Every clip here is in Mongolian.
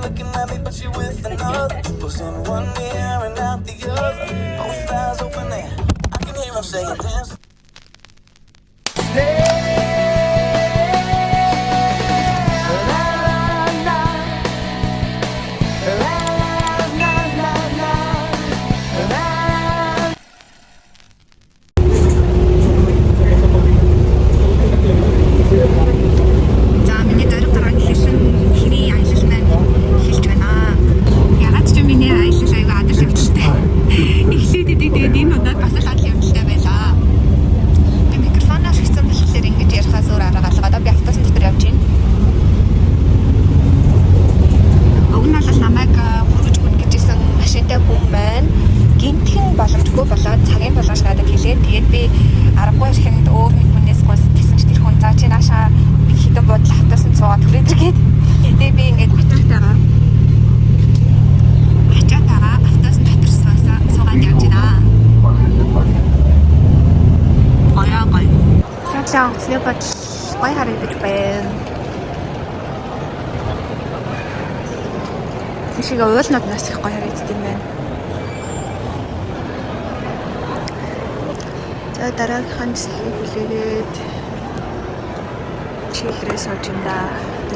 looking at me, but you with another. Pushing one ear and out the other. Both eyes open there. I can hear him saying dance. Слепот гой харагдаж байна. Тийшээ уулнууд нас их гой харагддаг юм байна. За дараагийнхан слип үлээгээд чихрээ сууж юм да.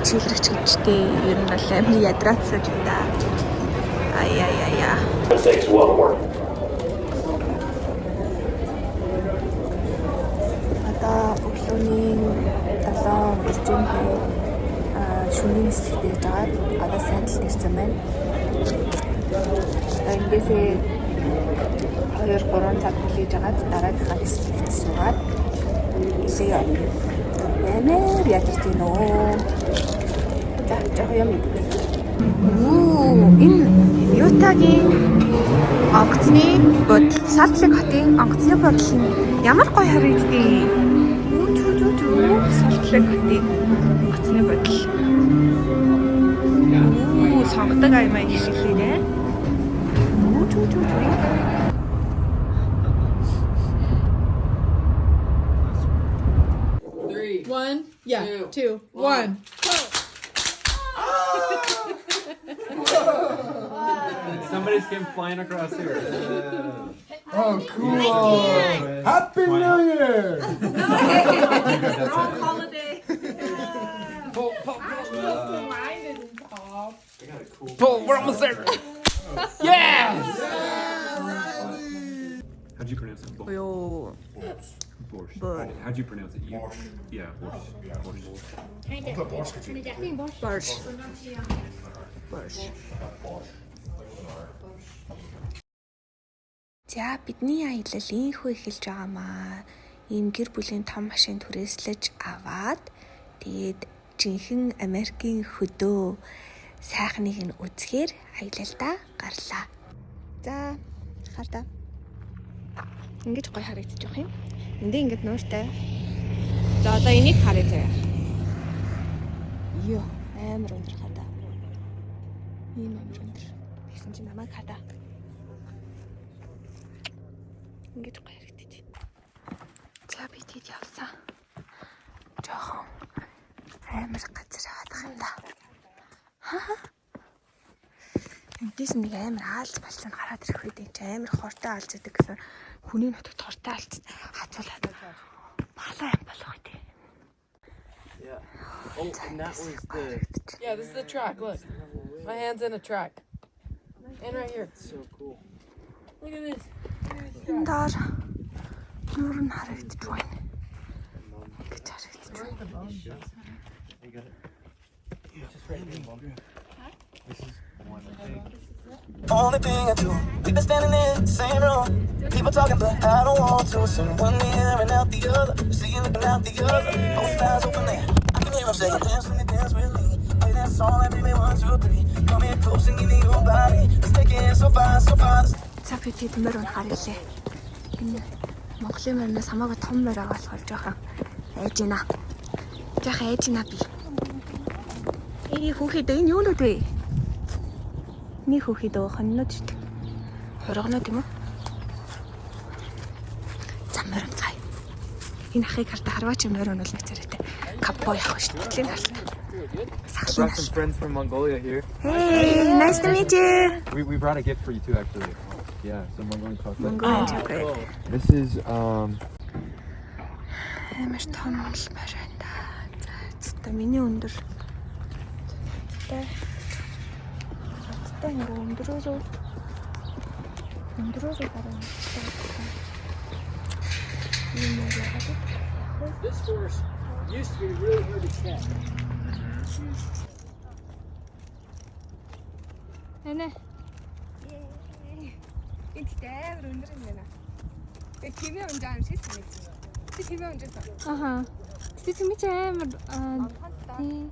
Чихрэгч гэжтэй ер нь бол амин ядраад сууж юм да. Ая. Шөнийн нислэг дэж агаад одоо сайдл ирсэн байна. Ингэсээ 2-3 цаг хүлээж агаад дараагийнхаа нислэгт суугаад илээ. Ямар ядарч гин үү? За жоо юм идэх. Энэ Ютагийн онгоцны бодол, Салтлэг хотын онгоцны бодол нь ямар гоё харагддгийг. Салтлэг хотын онгоцны бодол. Сонгодог аймаа их шиг лээ. Three. 1. Yeah. 2. 1. Somebody's came flying across here. Oh, cool! Happy New Year! Wrong holiday. Pull, we're almost there. Yes! How'd you pronounce it? Borscht. How'd you pronounce it? Borscht. Yeah, borscht. Borscht. За бидний аялал ийхүү эхэлж байгаамаа. Ийм гэр бүлийн том машин түрээслэж аваад тэгээд жинхэнэ Америкийн хөдөө сайхныг нь үзгээр аялалдаа гарлаа. За хардаа. Ингэж гоё харагдаж байгаа юм. Эндээ ингэж нууртай. За одоо энийг харъя заяа. Йоо, амар өндөр хардаа. Ийм амар өндөр. Тэгсэн чинь намайг хардаа. Ингэж гоё харагдаж байна. За би тэд явсан. Жохон амар газар хадах юм да. Эндээс нэг амар аалж балсан гараад ирэх үед энэ амар хортой аалж идэг гэсэн хүний нутагт хортой аалж хацуулаад малаа юм болох үү. Yeah. Oh, and that was the... Yeah, this is the track. Look. My hand's in a track. And right here. So cool. Look at this. Энэ доор нүүр нь харагдаж байна. Ингэж харагдаж байна. Only thing I do, we've been standing in the same room. People talking, but I don't want to. So one ear and out the other. See you looking out the other. Both eyes open there. I can hear him saying, dance with me, dance with me. Play that song every way, 1, 2, 3. Come in close and give me your body. Let's take it so far, so far. За би тэдмэр ун харилээ. Энэ Монголын мөрнөөс хамаагүй том мөр байгаа болохоор жоохон айж байна. Жоохон айж байна би. Хүүхэд энэ юу нүд вэ? Нэг хүүхэд хоннод шүү дээ. Хоргонод юм уу? Замрын цай. Энэ ахыг хардаа харваач мөрөн бол нэг царайтай. Капо явах шүү дээ. Тэлийн харсан. I brought some friends from Mongolia here. Hey, nice to meet you. We brought a gift for you too, actually. Yeah, some Mongolian chocolate. Mongolian chocolate. This is Амар том л барайнда. За, зөв миний өндөр. Тэ ингээ өндрөөрөө гараа. This horse used to be really hard to catch. Анаа. Эцтэй амар өндөр юм байна. TV унжаа юм шиг санагдаж байна. TV унжаа. Аха. TV ч амар тий.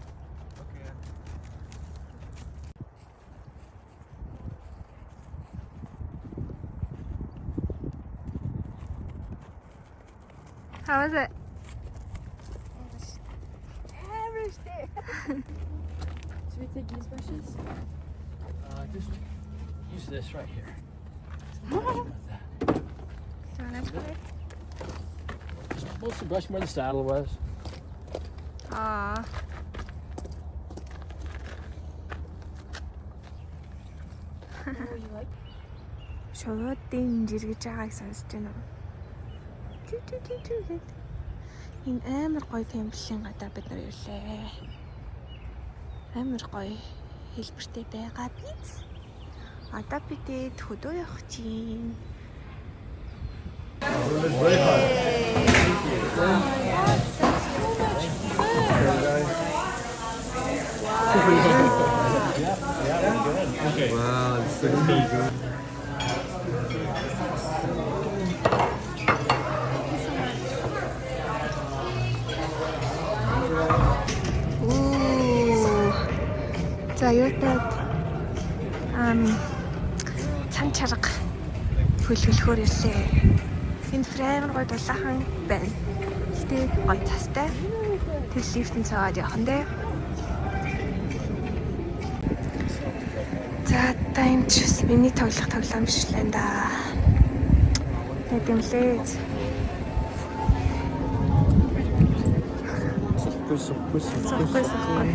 How was it? Average day. Should we take these brushes? Just use this right here. Mostly brush where the saddle was. Ah. Шоводын жиргэж байгааг сонсож байна уу? Энэ амар гоё темплийн гадаа бид нар ирлээ. Амар гоё хэлбэртэй байгаа биз. Одоо бидэд хөдөө явах чинь. wow, this looks so good. За юутай цан чарга хөлгөлөхөр ирлээ. Энэ фреймер гоё дулаахан байна. Гэтэ гоё цастай. Тэр лифтэн цаагаад явах нь дээ. За та энэ ч миний тоглоом биш л энэ да. Тэгэмлээ.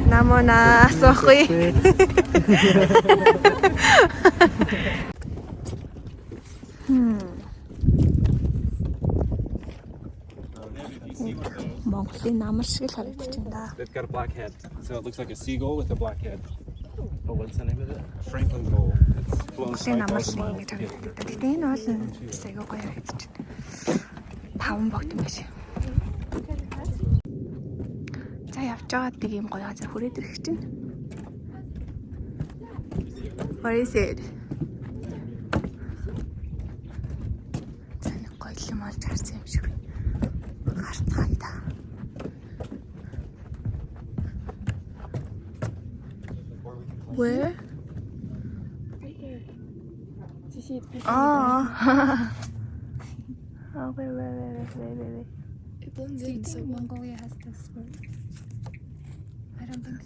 Намона сохой. Монголын намар шиг л харагдаж байна да. They've got a black head, so it looks like a seagull with a black head. Oh, what's the name of it? Franklin Gull. It's flown Монголын намар by шиг miles. ингэж харагддаг. Гэтэ энэ бол сайгаа гоё харагдаж байна. Таван богд юм байна. За явж байгаа нэг юм гоё газар хүрээд ирэх чинь. What is it? Цаана гоё юм олж харсан юм шиг. Гартгаан да. Where? Do you see it's picking Oh. Oh, wait. It blends in so well. Mongolia has this word. I don't think.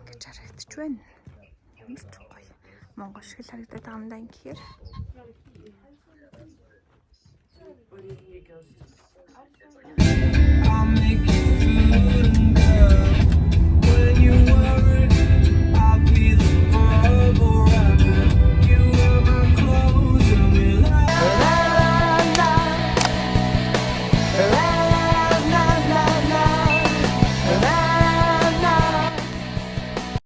Гэж харагдаж байна. Ямар ч гоё. Монгол шиг л харагдаад байгаа юм даа ингэхээр. I'll make